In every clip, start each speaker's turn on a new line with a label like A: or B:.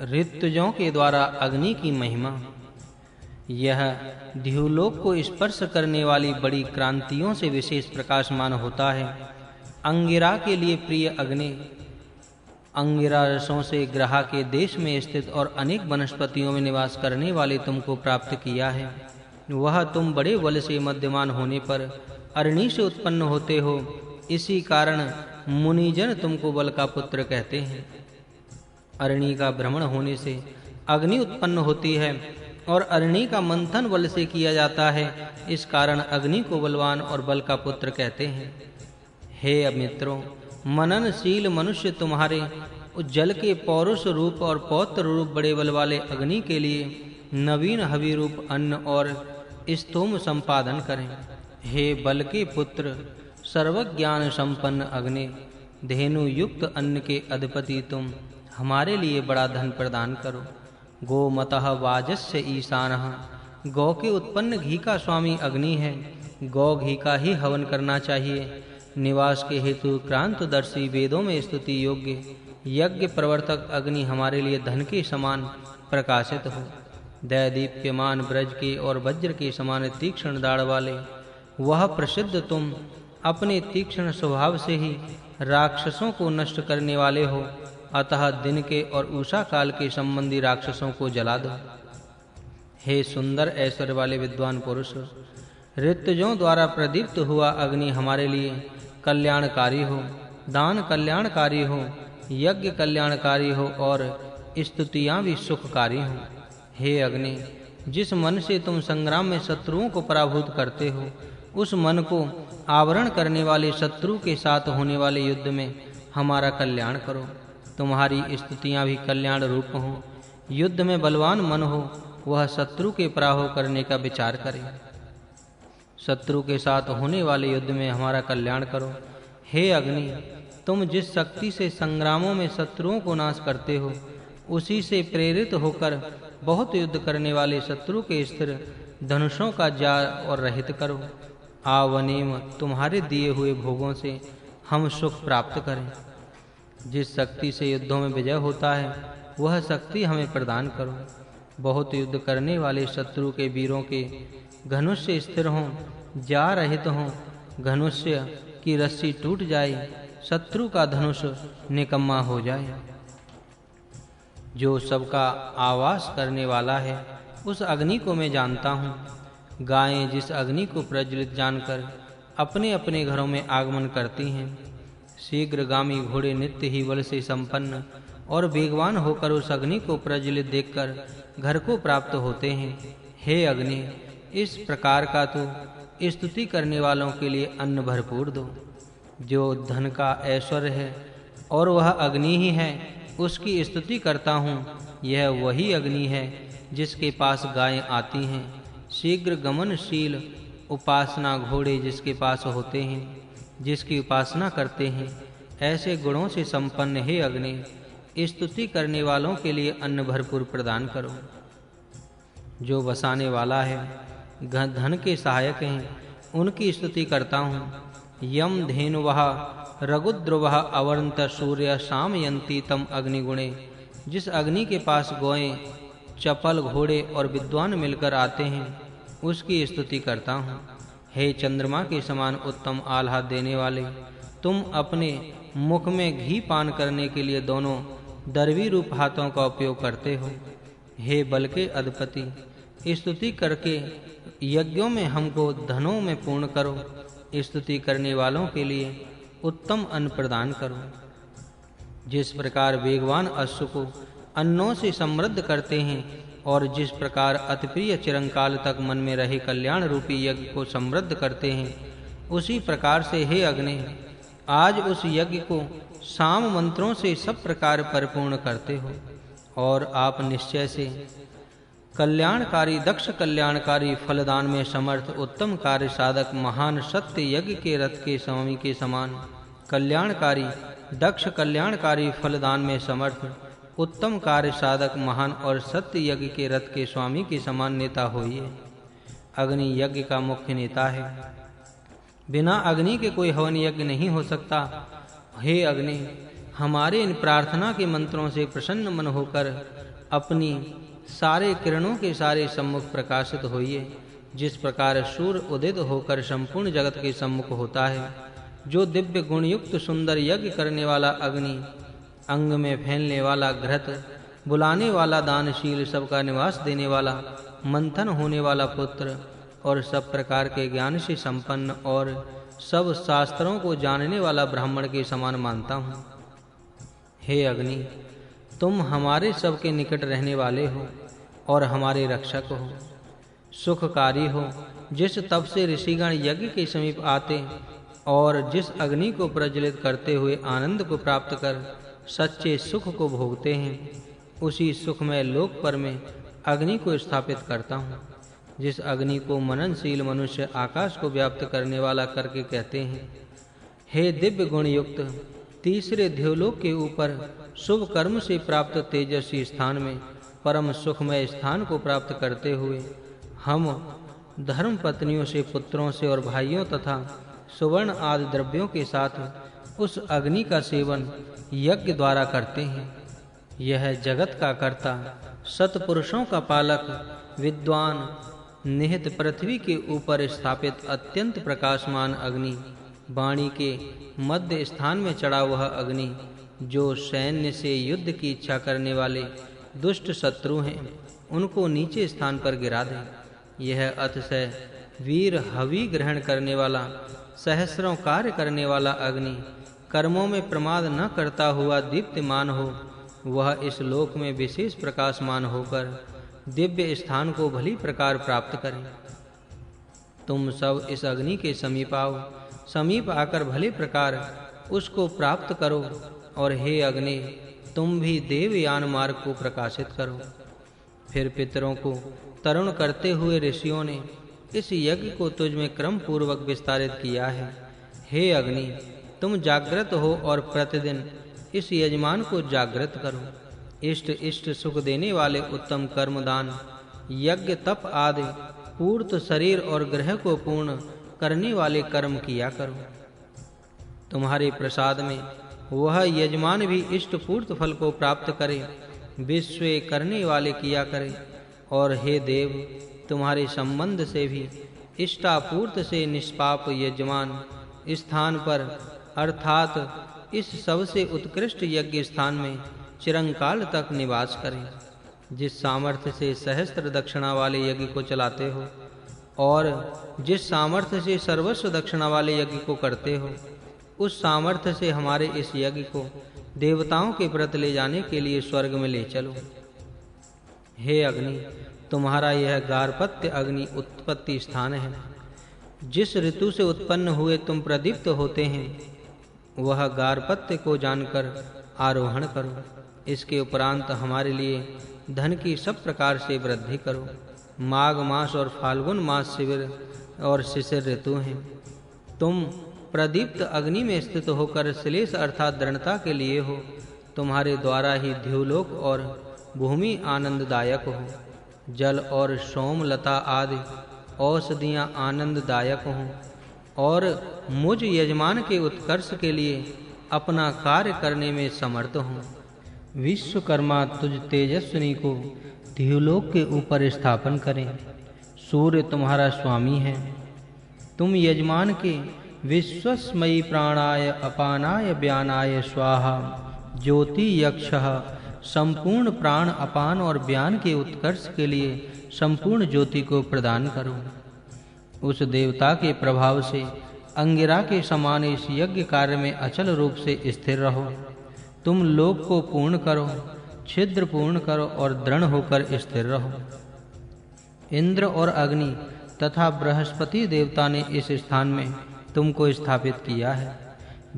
A: ऋतुजों के द्वारा अग्नि की महिमा। यह द्युलोक को स्पर्श करने वाली बड़ी क्रांतियों से विशेष प्रकाशमान होता है। अंगिरा के लिए प्रिय अग्नि, अंगिरा रसों से ग्रह के देश में स्थित और अनेक वनस्पतियों में निवास करने वाले तुमको प्राप्त किया है। वह तुम बड़े बल से मध्यमान होने पर अरणि से उत्पन्न होते हो, इसी कारण मुनिजन तुमको बल का पुत्र कहते हैं। अरणि का भ्रमण होने से अग्नि उत्पन्न होती है और अरणि का मंथन बल से किया जाता है, इस कारण अग्नि को बलवान और बल का पुत्र कहते हैं। हे अमित्रों, मननशील मनुष्य तुम्हारे जल के पौरुष रूप और पौत्र रूप बड़े बल वाले अग्नि के लिए नवीन हवि रूप अन्न और स्तोम संपादन करें। हे बल के पुत्र, सर्वज्ञान संपन्न अग्नि, धेनु युक्त अन्न के अधिपति तुम हमारे लिए बड़ा धन प्रदान करो। गोमतः वाजस्य ईशानः, गौ के उत्पन्न घी का स्वामी अग्नि है। गौ घी का ही हवन करना चाहिए। निवास के हेतु क्रांतदर्शी, वेदों में स्तुति योग्य यज्ञ प्रवर्तक अग्नि हमारे लिए धन के समान प्रकाशित हो। दैदीप्यमान ब्रज के और वज्र के समान तीक्ष्ण दाढ़ वाले वह प्रसिद्ध तुम अपने तीक्ष्ण स्वभाव से ही राक्षसों को नष्ट करने वाले हो, अतः दिन के और उषा काल के संबंधी राक्षसों को जला दो। हे सुंदर ऐश्वर्य वाले विद्वान पुरुष, ऋतुजों द्वारा प्रदीप्त हुआ अग्नि हमारे लिए कल्याणकारी हो, दान कल्याणकारी हो, यज्ञ कल्याणकारी हो और स्तुतियां भी सुखकारी हो। हे अग्नि, जिस मन से तुम संग्राम में शत्रुओं को पराभूत करते हो, उस मन को आवरण करने वाले शत्रु के साथ होने वाले युद्ध में हमारा कल्याण करो। तुम्हारी स्तुतियां भी कल्याण रूप हो। युद्ध में बलवान मन हो, वह शत्रु के पराभव करने का विचार करे। शत्रु के साथ होने वाले युद्ध में हमारा कल्याण करो। हे अग्नि, तुम जिस शक्ति से संग्रामों में शत्रुओं को नाश करते हो, उसी से प्रेरित होकर बहुत युद्ध करने वाले शत्रु के स्थिर धनुषों का जाल और रहित करो। आवनेम, तुम्हारे दिए हुए भोगों से हम सुख प्राप्त करें। जिस शक्ति से युद्धों में विजय होता है, वह शक्ति हमें प्रदान करो। बहुत युद्ध करने वाले शत्रु के वीरों के धनुष्य स्थिर हों, जा रहित हों, धनुष्य की रस्सी टूट जाए, शत्रु का धनुष निकम्मा हो जाए। जो सबका आवास करने वाला है, उस अग्नि को मैं जानता हूँ। गायें जिस अग्नि को प्रज्वलित जानकर अपने अपने घरों में आगमन करती हैं, शीघ्रगामी घोड़े नित्य ही बल से संपन्न और वेगवान होकर उस अग्नि को प्रज्वलित देखकर घर को प्राप्त होते हैं। हे अग्नि, इस प्रकार का तो स्तुति करने वालों के लिए अन्न भरपूर दो। जो धन का ऐश्वर्य है और वह अग्नि ही है, उसकी स्तुति करता हूँ। यह वही अग्नि है जिसके पास गायें आती हैं, शीघ्र गमनशील उपासना घोड़े जिसके पास होते हैं, जिसकी उपासना करते हैं। ऐसे गुणों से संपन्न हे अग्नि, स्तुति करने वालों के लिए अन्न भरपूर प्रदान करो। जो बसाने वाला है, धन के सहायक हैं, उनकी स्तुति करता हूँ। यम धेनुवः रघुद्रुवः अवर्णत सूर्य शामयन्ति तम अग्निगुणे, जिस अग्नि के पास गौएं, चपल घोड़े और विद्वान मिलकर आते हैं, उसकी स्तुति करता हूँ। हे चंद्रमा के समान उत्तम आह्लाद देने वाले, तुम अपने मुख में घी पान करने के लिए दोनों दर्वी रूप हाथों का उपयोग करते हो। हे बल के अधिपति, स्तुति करके यज्ञों में हमको धनों में पूर्ण करो। स्तुति करने वालों के लिए उत्तम अन्न प्रदान करो। जिस प्रकार वेगवान अश्व को अन्नों से समृद्ध करते हैं और जिस प्रकार अति प्रिय चिरंकाल तक मन में रहे कल्याण रूपी यज्ञ को समृद्ध करते हैं, उसी प्रकार से हे अग्नि, आज उस यज्ञ को साम मंत्रों से सब प्रकार परिपूर्ण करते हो। और आप निश्चय से कल्याणकारी, दक्ष कल्याणकारी, फलदान में समर्थ, उत्तम कार्य साधक, महान सत्य यज्ञ के रथ के स्वामी के समान कल्याणकारी, दक्ष कल्याणकारी, फलदान में समर्थ, उत्तम कार्य साधक, महान और सत्य यज्ञ के रथ के स्वामी के समान नेता होइए। अग्नि यज्ञ का मुख्य नेता है। बिना अग्नि के कोई हवन यज्ञ नहीं हो सकता। हे अग्नि, हमारे इन प्रार्थना के मंत्रों से प्रसन्न मन होकर अपनी सारे किरणों के सारे सम्मुख प्रकाशित होइए। जिस प्रकार सूर्य उदित होकर संपूर्ण जगत के सम्मुख होता है, जो दिव्य गुण युक्त सुंदर यज्ञ करने वाला अग्नि, अंग में फैलने वाला घृत, बुलाने वाला दानशील, सबका निवास देने वाला, मंथन होने वाला पुत्र और सब प्रकार के ज्ञान से संपन्न और सब शास्त्रों को जानने वाला ब्राह्मण के समान मानता हूँ। हे अग्नि, तुम हमारे सब के निकट रहने वाले हो और हमारे रक्षक हो, सुखकारी हो। जिस तप से ऋषिगण यज्ञ के समीप आते और जिस अग्नि को प्रज्वलित करते हुए आनंद को प्राप्त कर सच्चे सुख को भोगते हैं, उसी सुखमय लोक पर मैं अग्नि को स्थापित करता हूँ। जिस अग्नि को मननशील मनुष्य आकाश को व्याप्त करने वाला करके कहते हैं। हे दिव्य गुण युक्त, तीसरे ध्युलोक के ऊपर शुभ कर्म से प्राप्त तेजस्वी स्थान में परम सुखमय स्थान को प्राप्त करते हुए हम धर्म पत्नियों से, पुत्रों से और भाइयों तथा सुवर्ण आदि द्रव्यों के साथ उस अग्नि का सेवन यज्ञ द्वारा करते हैं। यह जगत का कर्ता, सत्पुरुषों का पालक, विद्वान, निहित पृथ्वी के ऊपर स्थापित अत्यंत प्रकाशमान अग्नि, वाणी के मध्य स्थान में चढ़ा वह अग्नि, जो सैन्य से युद्ध की इच्छा करने वाले दुष्ट शत्रु हैं, उनको नीचे स्थान पर गिरा दे। यह अतिशय वीर हवि ग्रहण करने वाला, सहस्रों कार्य करने वाला अग्नि, कर्मों में प्रमाद न करता हुआ दीप्तिमान हो, वह इस लोक में विशेष प्रकाशमान होकर दिव्य स्थान को भली प्रकार प्राप्त करे। तुम सब इस अग्नि के समीप आओ, समीप आकर भले प्रकार उसको प्राप्त करो। और हे अग्नि, तुम भी देवयान मार्ग को प्रकाशित करो। फिर पितरों को तरुण करते हुए ऋषियों ने इस यज्ञ को तुझ में क्रम पूर्वक विस्तारित किया है। हे अग्नि, तुम जागृत हो और प्रतिदिन इस यजमान को जागृत करो। इष्ट सुख देने वाले उत्तम कर्मदान, यज्ञ, तप आदि पूर्त शरीर और ग्रह को पूर्ण करने वाले कर्म किया करो। तुम्हारे प्रसाद में वह यजमान भी इष्ट पूर्त फल को प्राप्त करे, विश्व करने वाले किया करे। और हे देव, तुम्हारे संबंध से भी इष्टापूर्त से निष्पाप यजमान स्थान पर अर्थात इस सबसे उत्कृष्ट यज्ञ स्थान में चिरंकाल तक निवास करें। जिस सामर्थ्य से सहस्त्र दक्षिणा वाले यज्ञ को चलाते हो और जिस सामर्थ्य से सर्वस्व दक्षिणा वाले यज्ञ को करते हो, उस सामर्थ्य से हमारे इस यज्ञ को देवताओं के प्रति ले जाने के लिए स्वर्ग में ले चलो। हे अग्नि, तुम्हारा यह गार्हपत्य अग्नि उत्पत्ति स्थान है। जिस ऋतु से उत्पन्न हुए तुम प्रदीप्त होते हैं, वह गार्हपत्य को जानकर आरोहण करो। इसके उपरांत हमारे लिए धन की सब प्रकार से वृद्धि करो। माघ मास और फाल्गुन मास शिविर और शिशिर ऋतु हैं। तुम प्रदीप्त अग्नि में स्थित होकर श्लेष अर्थात दृढ़ता के लिए हो। तुम्हारे द्वारा ही द्युलोक और भूमि आनंददायक हो। जल और सोम लता आदि औषधियां आनंददायक हों और मुझ यजमान के उत्कर्ष के लिए अपना कार्य करने में समर्थ हों। विश्वकर्मा तुझ तेजस्विनी को द्युलोक के ऊपर स्थापन करें। सूर्य तुम्हारा स्वामी है। तुम यजमान के विश्वस्मयी प्राणाय अपानाय व्यानाय स्वाहा ज्योति यक्षः संपूर्ण प्राण, अपान और व्यान के उत्कर्ष के लिए संपूर्ण ज्योति को प्रदान करो। उस देवता के प्रभाव से अंगिरा के समान इस यज्ञ कार्य में अचल रूप से स्थिर रहो। तुम लोक को पूर्ण करो, छिद्र पूर्ण करो और दृढ़ होकर स्थिर रहो। इंद्र और अग्नि तथा बृहस्पति देवता ने इस स्थान में तुमको स्थापित किया है।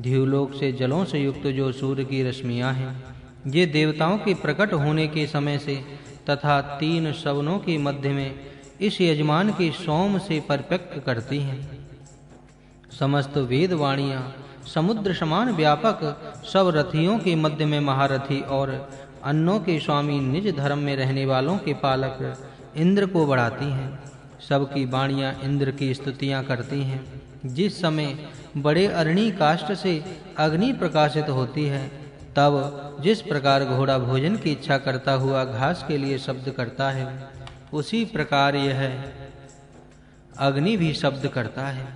A: द्युलोक से जलों से युक्त जो सूर्य की रश्मियां हैं, ये देवताओं के प्रकट होने के समय से तथा 3 सवनों के मध्य में इस यजमान के सोम से परिपक्व करती हैं। समस्त वेद वाणियां समुद्र समान व्यापक, सब रथियों के मध्य में महारथी और अन्नों के स्वामी, निज धर्म में रहने वालों के पालक इंद्र को बढ़ाती हैं। सबकी वाणियां इंद्र की स्तुतियां करती हैं। जिस समय बड़े अरणी काष्ठ से अग्नि प्रकाशित होती है, तब जिस प्रकार घोड़ा भोजन की इच्छा करता हुआ घास के लिए शब्द करता है, उसी प्रकार यह अग्नि भी शब्द करता है।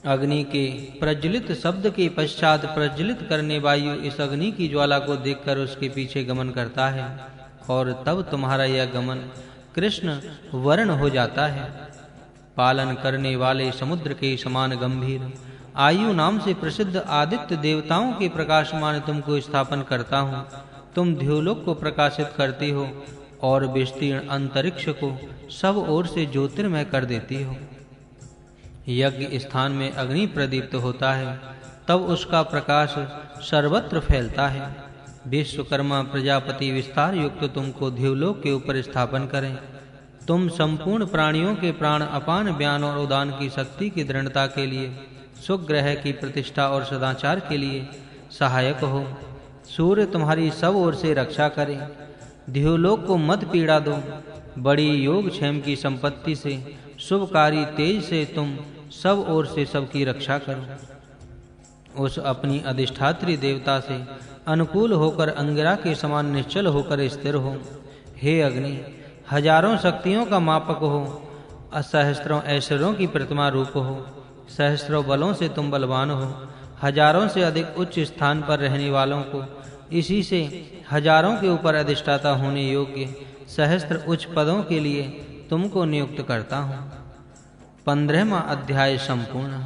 A: अग्नि के प्रज्वलित शब्द के पश्चात प्रज्वलित करने वायु इस अग्नि की ज्वाला को देखकर उसके पीछे गमन करता है, और तब तुम्हारा यह गमन कृष्ण वर्ण हो जाता है। पालन करने वाले समुद्र के समान गंभीर आयु नाम से प्रसिद्ध आदित्य देवताओं के प्रकाशमान तुमको स्थापन करता हूँ। तुम द्युलोक को प्रकाशित करती हो और विस्तीर्ण अंतरिक्ष को सब ओर से ज्योतिर्मय कर देती हो। यज्ञ स्थान में अग्नि प्रदीप्त होता है, तब उसका प्रकाश सर्वत्र फैलता है। विश्वकर्मा प्रजापति विस्तार युक्त तुमको द्युलोक के ऊपर स्थापन करें। तुम संपूर्ण प्राणियों के प्राण अपान व्यान और उदान की शक्ति की दृढ़ता के लिए, सुग्रह की प्रतिष्ठा और सदाचार के लिए सहायक हो। सूर्य तुम्हारी सब ओर से रक्षा करे। द्युलोक को मत पीड़ा दो। बड़ी योग क्षेम की संपत्ति से, शुभकारी तेज से तुम सब ओर से सबकी रक्षा करो। उस अपनी अधिष्ठात्री देवता से अनुकूल होकर अंगिरा के समान निश्चल होकर स्थिर हो। हे अग्नि, हजारों शक्तियों का मापक हो, असहस्त्रों ऐश्वर्यों की प्रतिमा रूप हो, सहस्त्रों बलों से तुम बलवान हो। हजारों से अधिक उच्च स्थान पर रहने वालों को इसी से हजारों के ऊपर अधिष्ठाता होने योग्य सहस्त्र उच्च पदों के लिए तुमको नियुक्त करता हूँ। 15वां अध्याय संपूर्ण।